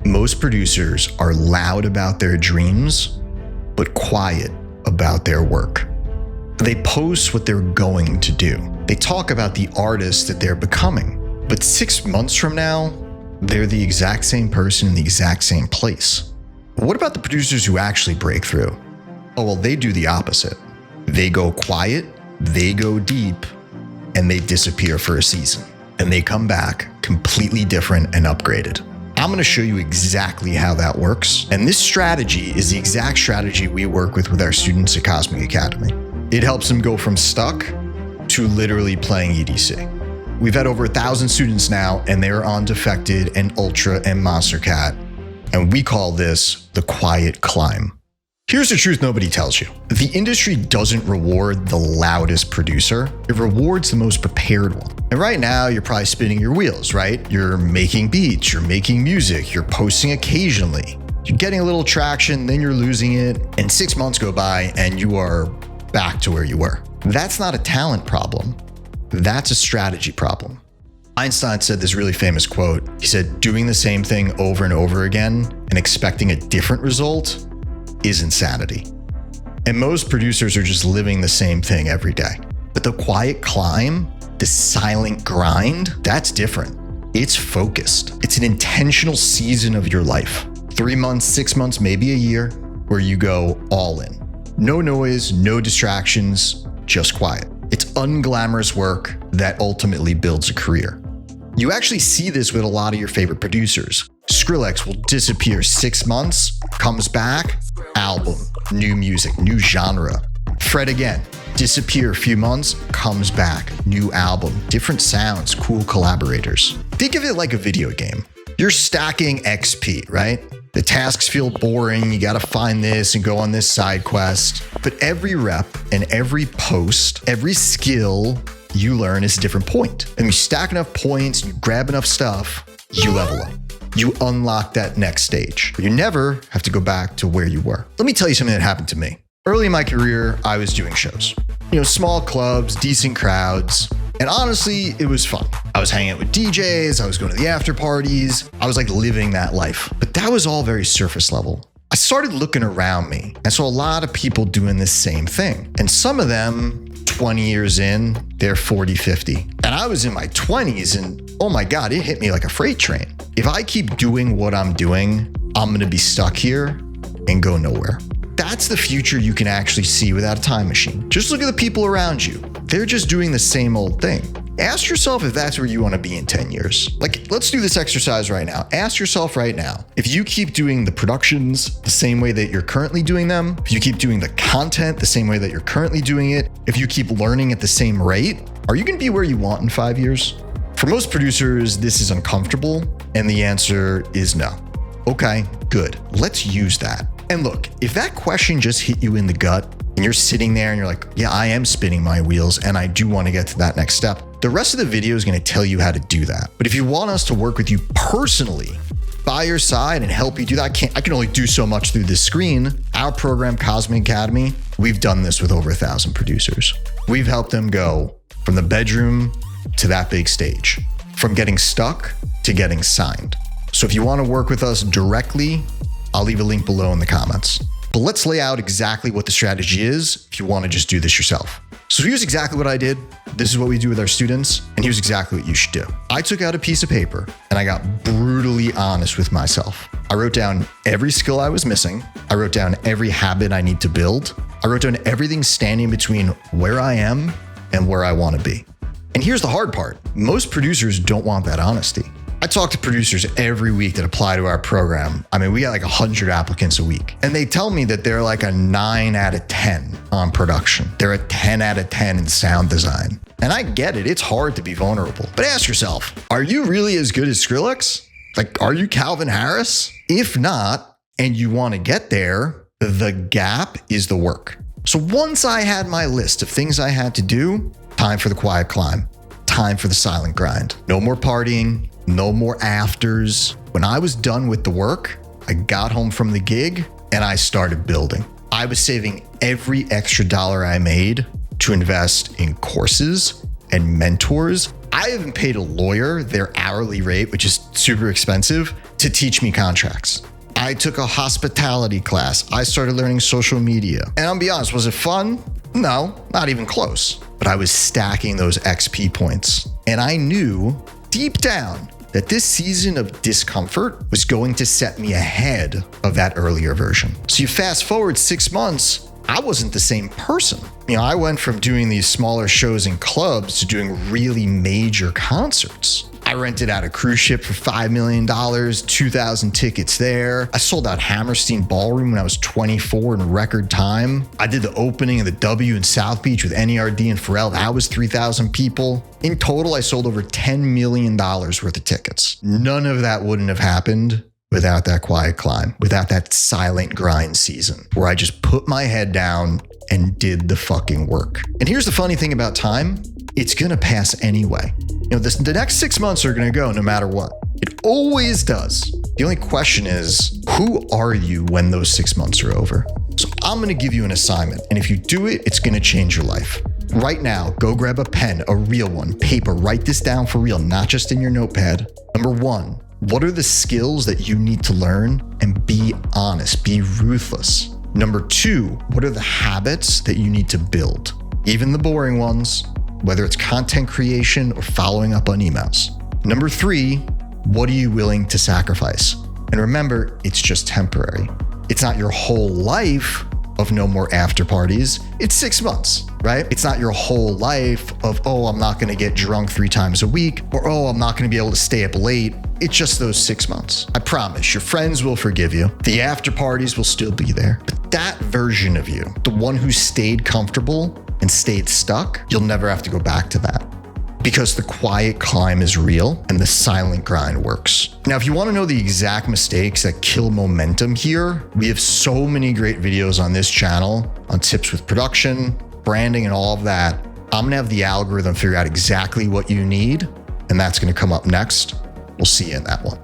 Most producers are loud about their dreams, but quiet about their work. They post what they're going to do. They talk about the artist that they're becoming. But 6 months from now, they're the exact same person in the exact same place. What about the producers who actually break through? Oh, well, they do the opposite. They go quiet, they go deep, and they disappear for a season. And they come back completely different and upgraded. I'm going to show you exactly how that works. And this strategy is the exact strategy we work with our students at Cosmic Academy. It helps them go from stuck to literally playing EDC. We've had over 1,000 students now, and they're on Defected and Ultra and Monstercat. And we call this the quiet climb. Here's the truth nobody tells you. The industry doesn't reward the loudest producer. It rewards the most prepared one. And right now, you're probably spinning your wheels, right? You're making beats, you're making music, you're posting occasionally. You're getting a little traction, then you're losing it, and 6 months go by and you are back to where you were. That's not a talent problem. That's a strategy problem. Einstein said this really famous quote. He said, doing the same thing over and over again and expecting a different result is insanity. And most producers are just living the same thing every day. But the quiet climb, the silent grind, that's different. It's focused. It's an intentional season of your life. 3 months, 6 months, maybe a year, where you go all in. No noise, no distractions, just quiet. It's unglamorous work that ultimately builds a career. You actually see this with a lot of your favorite producers. Skrillex will disappear 6 months, comes back, album, new music, new genre. Fred again, disappear a few months, comes back, new album, different sounds, cool collaborators. Think of it like a video game. You're stacking XP, right? The tasks feel boring, you gotta find this and go on this side quest. But every rep and every post, every skill you learn is a different point. And you stack enough points, you grab enough stuff, you level up. You unlock that next stage. You never have to go back to where you were. Let me tell you something that happened to me. Early in my career, I was doing shows. Small clubs, decent crowds. And honestly, it was fun. I was hanging out with DJs, I was going to the after parties. I was like living that life. But that was all very surface level. I started looking around me and saw a lot of people doing this same thing. And some of them, 20 years in, they're 40, 50. And I was in my 20s and oh my God, it hit me like a freight train. If I keep doing what I'm doing, I'm gonna be stuck here and go nowhere. That's the future you can actually see without a time machine. Just look at the people around you. They're just doing the same old thing. Ask yourself if that's where you want to be in 10 years. Let's do this exercise right now. Ask yourself right now, if you keep doing the productions the same way that you're currently doing them, if you keep doing the content the same way that you're currently doing it, if you keep learning at the same rate, are you going to be where you want in 5 years? For most producers, this is uncomfortable, and the answer is no. Okay, good. Let's use that. And look, if that question just hit you in the gut and you're sitting there and you're like, yeah, I am spinning my wheels and I do want to get to that next step, the rest of the video is going to tell you how to do that. But if you want us to work with you personally, by your side and help you do that, I can only do so much through this screen. Our program, Cosmic Academy, we've done this with over 1,000 producers. We've helped them go from the bedroom to that big stage, from getting stuck to getting signed. So if you want to work with us directly, I'll leave a link below in the comments. But let's lay out exactly what the strategy is if you want to just do this yourself. So here's exactly what I did. This is what we do with our students, and here's exactly what you should do. I took out a piece of paper and I got brutally honest with myself. I wrote down every skill I was missing. I wrote down every habit I need to build. I wrote down everything standing between where I am and where I want to be. And here's the hard part. Most producers don't want that honesty. I talk to producers every week that apply to our program. I mean, we got like 100 applicants a week. And they tell me that they're like a 9 out of 10 on production. They're a 10 out of 10 in sound design. And I get it, it's hard to be vulnerable. But ask yourself, are you really as good as Skrillex? Like, are you Calvin Harris? If not, and you want to get there, the gap is the work. So once I had my list of things I had to do, time for the quiet climb, time for the silent grind. No more partying, no more afters. When I was done with the work, I got home from the gig and I started building. I was saving every extra dollar I made to invest in courses and mentors. I haven't paid a lawyer their hourly rate, which is super expensive, to teach me contracts. I took a hospitality class. I started learning social media. And I'll be honest, was it fun? No, not even close. But I was stacking those XP points. And I knew deep down that this season of discomfort was going to set me ahead of that earlier version. So you fast forward 6 months, I wasn't the same person. I went from doing these smaller shows in clubs to doing really major concerts. I rented out a cruise ship for $5 million, 2,000 tickets there. I sold out Hammerstein Ballroom when I was 24 in record time. I did the opening of the W in South Beach with NERD and Pharrell. That was 3,000 people. In total, I sold over $10 million worth of tickets. None of that wouldn't have happened without that quiet climb, without that silent grind season where I just put my head down and did the fucking work. And here's the funny thing about time. It's gonna pass anyway. The next 6 months are gonna go no matter what. It always does. The only question is, who are you when those 6 months are over? So I'm gonna give you an assignment, and if you do it, it's gonna change your life. Right now, go grab a pen, a real one, paper, write this down for real, not just in your notepad. Number 1, what are the skills that you need to learn? And be honest, be ruthless. Number 2, what are the habits that you need to build? Even the boring ones, whether it's content creation or following up on emails. Number 3, what are you willing to sacrifice? And remember, it's just temporary. It's not your whole life of no more after parties. It's 6 months, right? It's not your whole life of, oh, I'm not gonna get drunk 3 times a week, or oh, I'm not gonna be able to stay up late. It's just those 6 months. I promise, your friends will forgive you. The after parties will still be there. But that version of you, the one who stayed comfortable and stayed stuck, you'll never have to go back to that. Because the quiet climb is real and the silent grind works. Now, if you want to know the exact mistakes that kill momentum here, we have so many great videos on this channel on tips with production, branding, and all of that. I'm gonna have the algorithm figure out exactly what you need, and that's gonna come up next. We'll see you in that one.